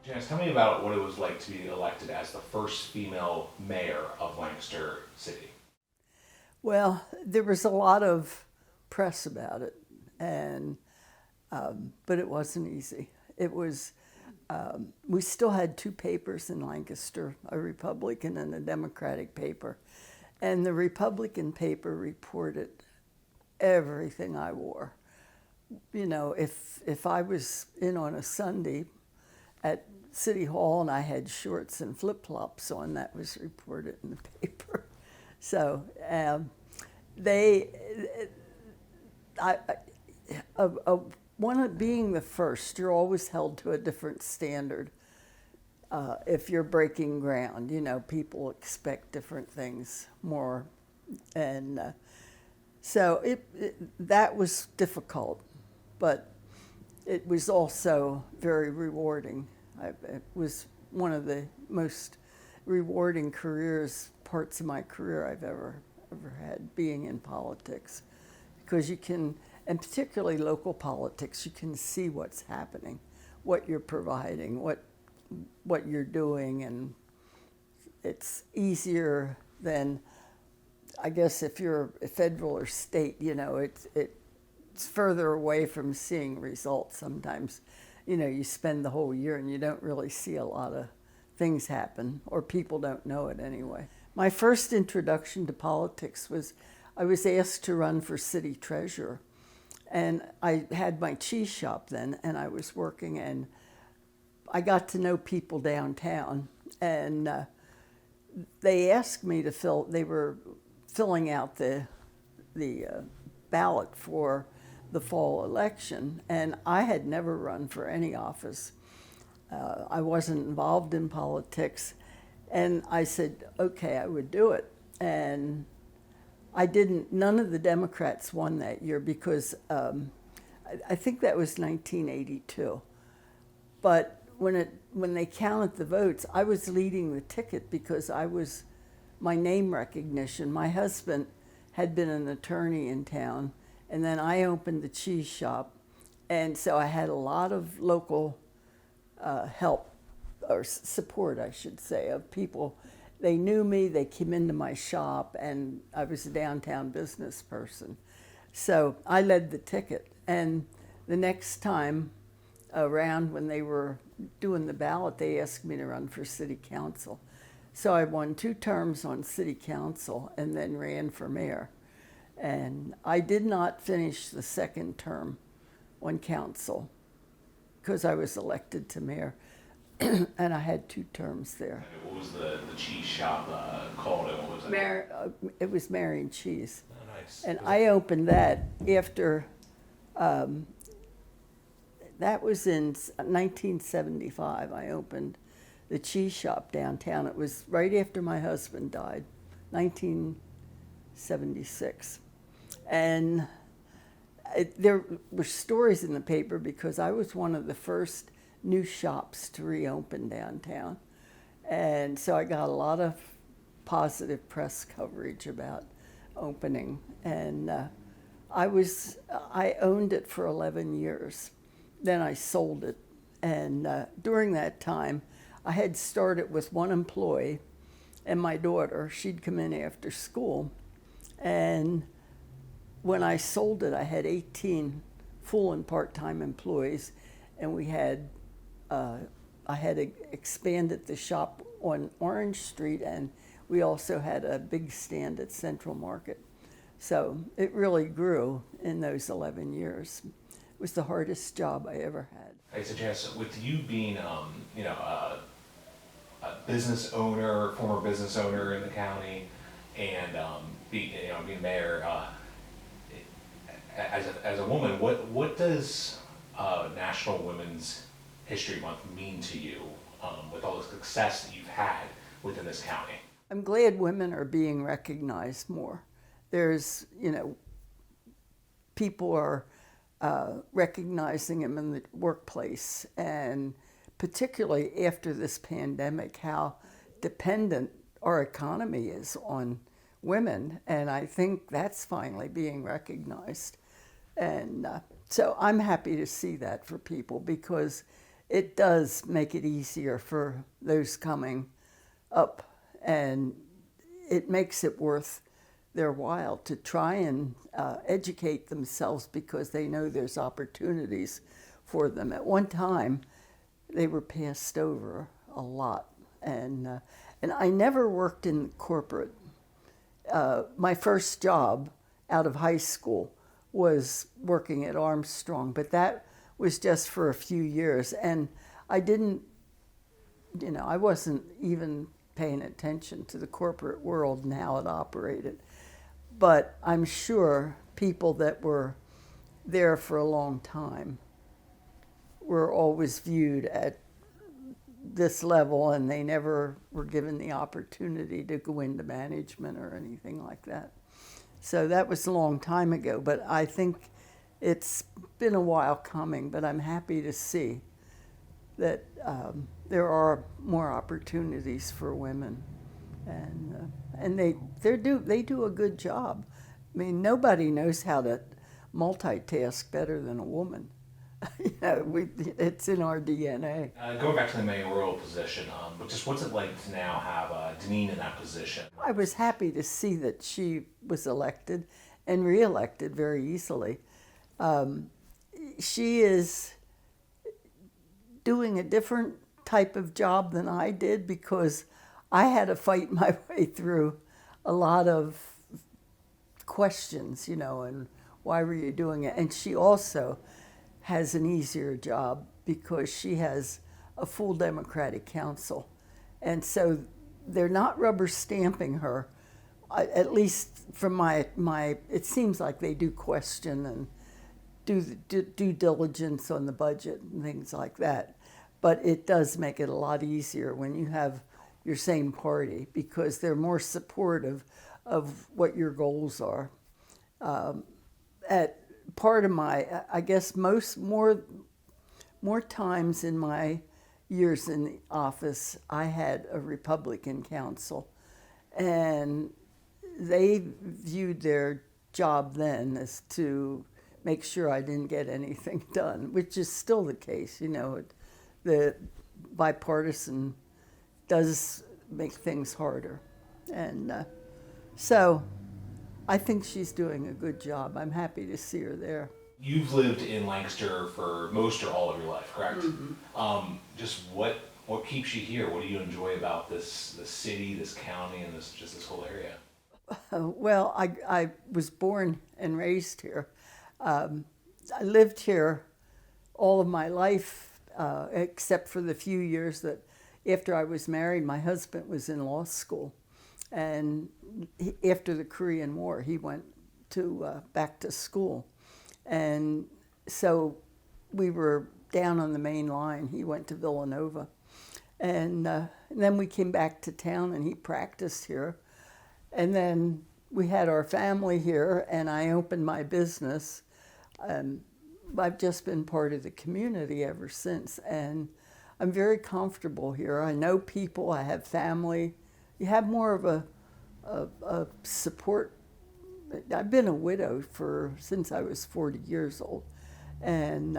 Janice, tell me about what it was like to be elected as the first female mayor of Lancaster City. Well, there was a lot of press about it, and but it wasn't easy. It was. We still had two papers in Lancaster, a Republican and a Democratic paper, and the Republican paper reported everything I wore. You know, if I was in on a Sunday at City Hall and I had shorts and flip flops on, that was reported in the paper. So they, I, one of being the first, you're always held to a different standard. If you're breaking ground, you know, people expect different things more, and so that was difficult, but it was also very rewarding. It was one of the most rewarding parts of my career I've ever had, being in politics, because you can, and particularly local politics, you can see what's happening, what you're providing, what you're doing, and it's easier than, I guess, if you're federal or state. You know, it's further away from seeing results sometimes. You know, you spend the whole year and you don't really see a lot of things happen, or people don't know it anyway. My first introduction to politics was I was asked to run for city treasurer, and I had my cheese shop then, and I was working, and I got to know people downtown, and they asked me to they were filling out the ballot for the fall election, and I had never run for any office. I wasn't involved in politics, and I said, okay, I would do it. And I didn't, none of the Democrats won that year because I think that was 1982. But when they counted the votes, I was leading the ticket because my name recognition. My husband had been an attorney in town, and then I opened the cheese shop, and so I had a lot of local help, or support, I should say, of people. They knew me, they came into my shop, and I was a downtown business person. So I led the ticket, and the next time around when they were doing the ballot, they asked me to run for city council. So I won 2 terms on city council and then ran for mayor. And I did not finish the second term on council because I was elected to mayor. And I had 2 terms there. What was the cheese shop called, and what was it? It was Mary and Cheese. Oh, nice. And I opened that after, that was in 1975. I opened the cheese shop downtown. It was right after my husband died, 1976. And there were stories in the paper because I was one of the first new shops to reopen downtown. And so I got a lot of positive press coverage about opening. And I owned it for 11 years. Then I sold it. And during that time, I had started with 1 employee and my daughter. She'd come in after school. And when I sold it, I had 18 full and part-time employees, and I had expanded the shop on Orange Street, and we also had a big stand at Central Market. So it really grew in those 11 years. It was the hardest job I ever had. I suggest, with you being, a business owner, former business owner in the county, and being mayor, as a woman, what does National Women's History Month mean to you, with all the success that you've had within this county? I'm glad women are being recognized more. There's, people are recognizing them in the workplace, and particularly after this pandemic, how dependent our economy is on women, and I think that's finally being recognized. And so I'm happy to see that for people, because it does make it easier for those coming up, and it makes it worth their while to try and educate themselves because they know there's opportunities for them. At one time, they were passed over a lot, and I never worked in corporate. My first job out of high school was working at Armstrong, but that was just for a few years, and I didn't, I wasn't even paying attention to the corporate world and how it operated. But I'm sure people that were there for a long time were always viewed at this level, and they never were given the opportunity to go into management or anything like that. So that was a long time ago, but I think it's been a while coming, but I'm happy to see that there are more opportunities for women, and they do a good job. I mean, nobody knows how to multitask better than a woman. It's in our DNA. Going back to the mayoral position, just what's it like to now have Deneen in that position? I was happy to see that she was elected and reelected very easily. She is doing a different type of job than I did because I had to fight my way through a lot of questions, and why were you doing it? And she also has an easier job because she has a full Democratic council. And so they're not rubber stamping her, at least from my it seems like they do question and do due diligence on the budget and things like that. But it does make it a lot easier when you have your same party because they're more supportive of what your goals are. At part of my, I guess more times in my years in the office, I had a Republican council, and they viewed their job then as to make sure I didn't get anything done, which is still the case. The bipartisan does make things harder, and so I think she's doing a good job. I'm happy to see her there. You've lived in Lancaster for most or all of your life, correct? Mm-hmm. Just what keeps you here? What do you enjoy about this city, this county, and this whole area? Well, I was born and raised here. I lived here all of my life, except for the few years that after I was married, my husband was in law school. And after the Korean War, he went back to school. And so we were down on the main line. He went to Villanova. And then we came back to town, and he practiced here. And then we had our family here, and I opened my business. I've just been part of the community ever since, and I'm very comfortable here. I know people, I have family. You have more of a support. I've been a widow since I was 40 years old, and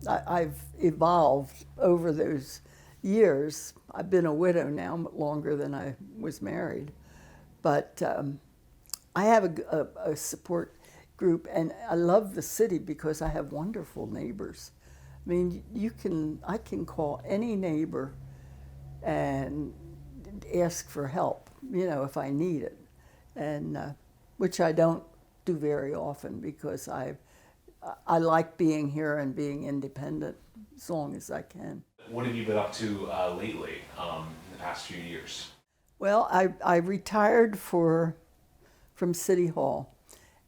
I've evolved over those years. I've been a widow now longer than I was married, but I have a support group, and I love the city because I have wonderful neighbors. I mean, I can call any neighbor and ask for help, if I need it, and which I don't do very often because I like being here and being independent as long as I can. What have you been up to lately, in the past few years? Well, I retired from City Hall,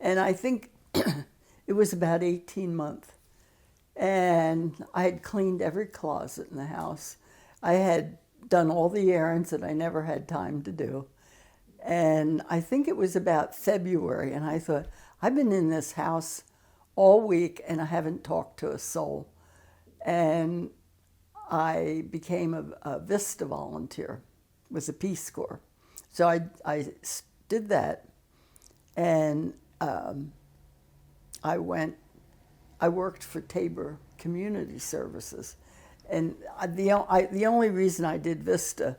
and I think it was about 18 months, and I had cleaned every closet in the house. I had done all the errands that I never had time to do. And I think it was about February, and I thought, I've been in this house all week and I haven't talked to a soul. And I became a Vista volunteer, was a Peace Corps. So I did that, and I worked for Tabor Community Services. And the only reason I did Vista,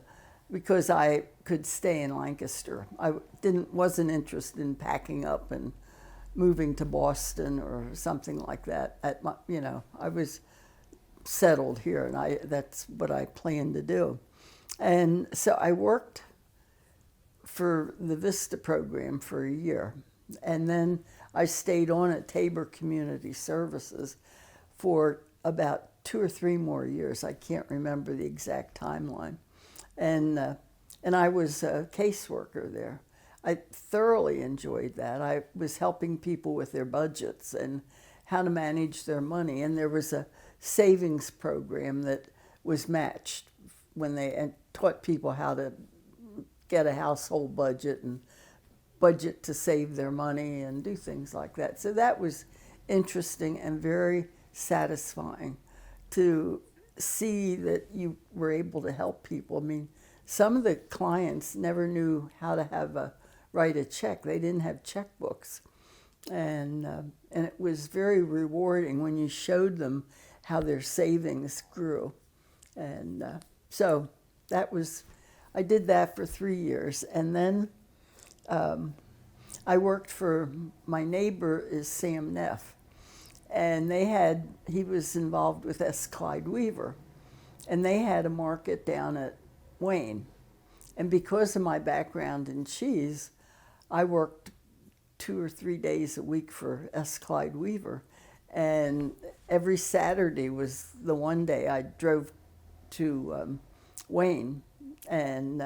because I could stay in Lancaster. I wasn't interested in packing up and moving to Boston or something like that. I was settled here, and that's what I planned to do. And so I worked for the Vista program for a year, and then I stayed on at Tabor Community Services for about 2 or 3 more years. I can't remember the exact timeline. And I was a caseworker there. I thoroughly enjoyed that. I was helping people with their budgets and how to manage their money. And there was a savings program that was matched and taught people how to get a household budget and budget to save their money and do things like that. So that was interesting and very satisfying to see that you were able to help people. I mean, some of the clients never knew how to write a check. They didn't have checkbooks. And it was very rewarding when you showed them how their savings grew. And so I did that for 3 years. And then I worked for, my neighbor is Sam Neff. And he was involved with S. Clyde Weaver. And they had a market down at Wayne. And because of my background in cheese, I worked 2 or 3 days a week for S. Clyde Weaver. And every Saturday was the one day I drove to Wayne, and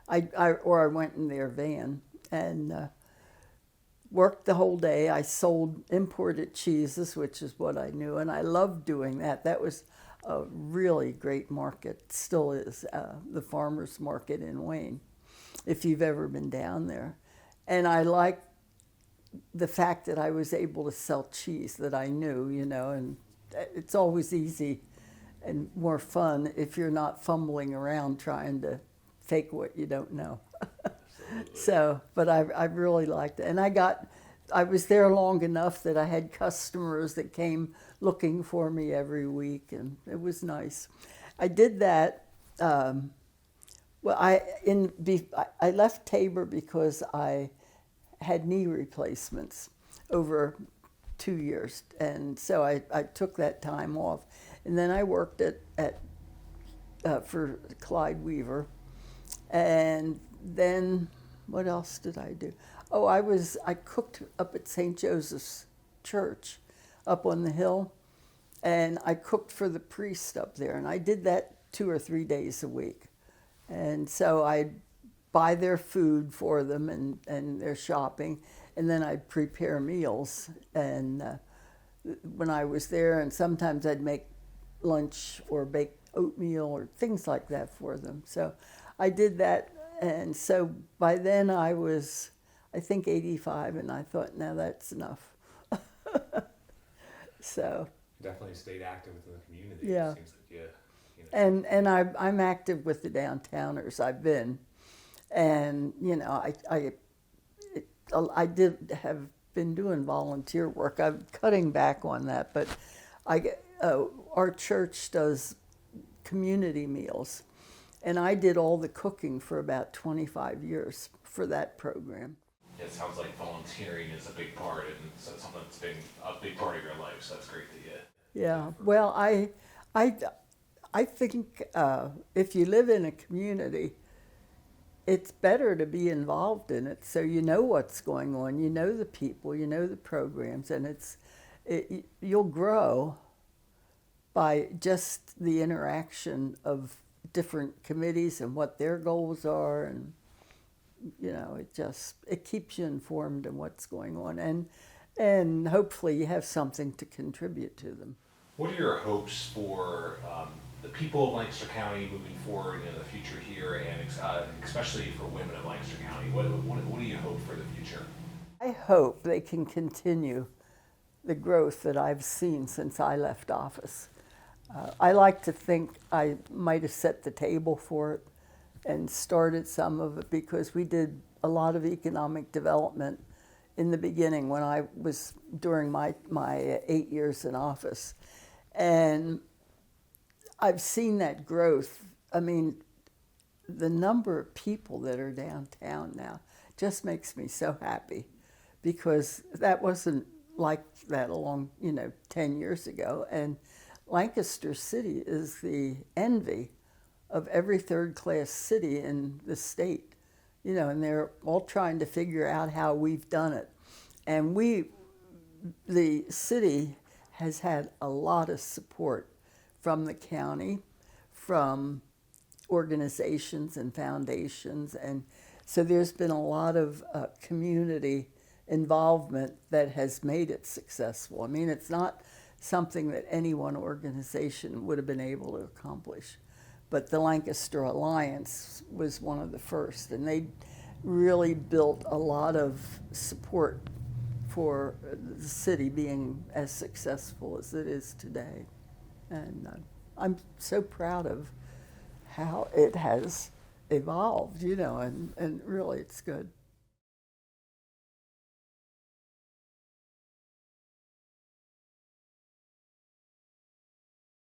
I went in their van and worked the whole day. I sold imported cheeses, which is what I knew, and I loved doing that. That was a really great market, still is, the farmers market in Wayne, if you've ever been down there. And I liked the fact that I was able to sell cheese that I knew, and it's always easy and more fun if you're not fumbling around trying to fake what you don't know. So, but I really liked it. And I was there long enough that I had customers that came looking for me every week, and it was nice. I did that. I left Tabor because I had knee replacements over 2 years, and so I took that time off. And then I worked for Clyde Weaver, and then what else did I do? Oh, I cooked up at St. Joseph's Church up on the hill, and I cooked for the priest up there, and I did that 2 or 3 days a week. And so I'd buy their food for them and their shopping, and then I'd prepare meals. And when I was there, and sometimes I'd make lunch or bake oatmeal or things like that for them. So I did that, and so by then I was, I think, 85, and I thought, now that's enough. So Definitely stayed active within the community. Yeah. It seems like and I'm active with the downtowners. I've been, and I did have been doing volunteer work. I'm cutting back on that, but our church does community meals, and I did all the cooking for about 25 years for that program. it sounds like volunteering is a big part, and so something that's been a big part of your life. So that's great to hear. Yeah. Well, I think if you live in a community, it's better to be involved in it, so you know what's going on, you know the people, you know the programs, and you'll grow by just the interaction of different committees and what their goals are, and it keeps you informed in what's going on, and hopefully you have something to contribute to them. What are your hopes for the people of Lancaster County moving forward in the future here, and especially for women of Lancaster County? What do you hope for the future? I hope they can continue the growth that I've seen since I left office. I like to think I might have set the table for it and started some of it, because we did a lot of economic development in the beginning when I was during my 8 years in office. And I've seen that growth. I mean, the number of people that are downtown now just makes me so happy, because that wasn't like that 10 years ago. And Lancaster City is the envy of every third class city in the state, and they're all trying to figure out how we've done it. And the city has had a lot of support from the county, from organizations and foundations, and so there's been a lot of community involvement that has made it successful. I mean, it's not something that any one organization would have been able to accomplish, but the Lancaster Alliance was one of the first, and they really built a lot of support for the city being as successful as it is today. And I'm so proud of how it has evolved, and really it's good.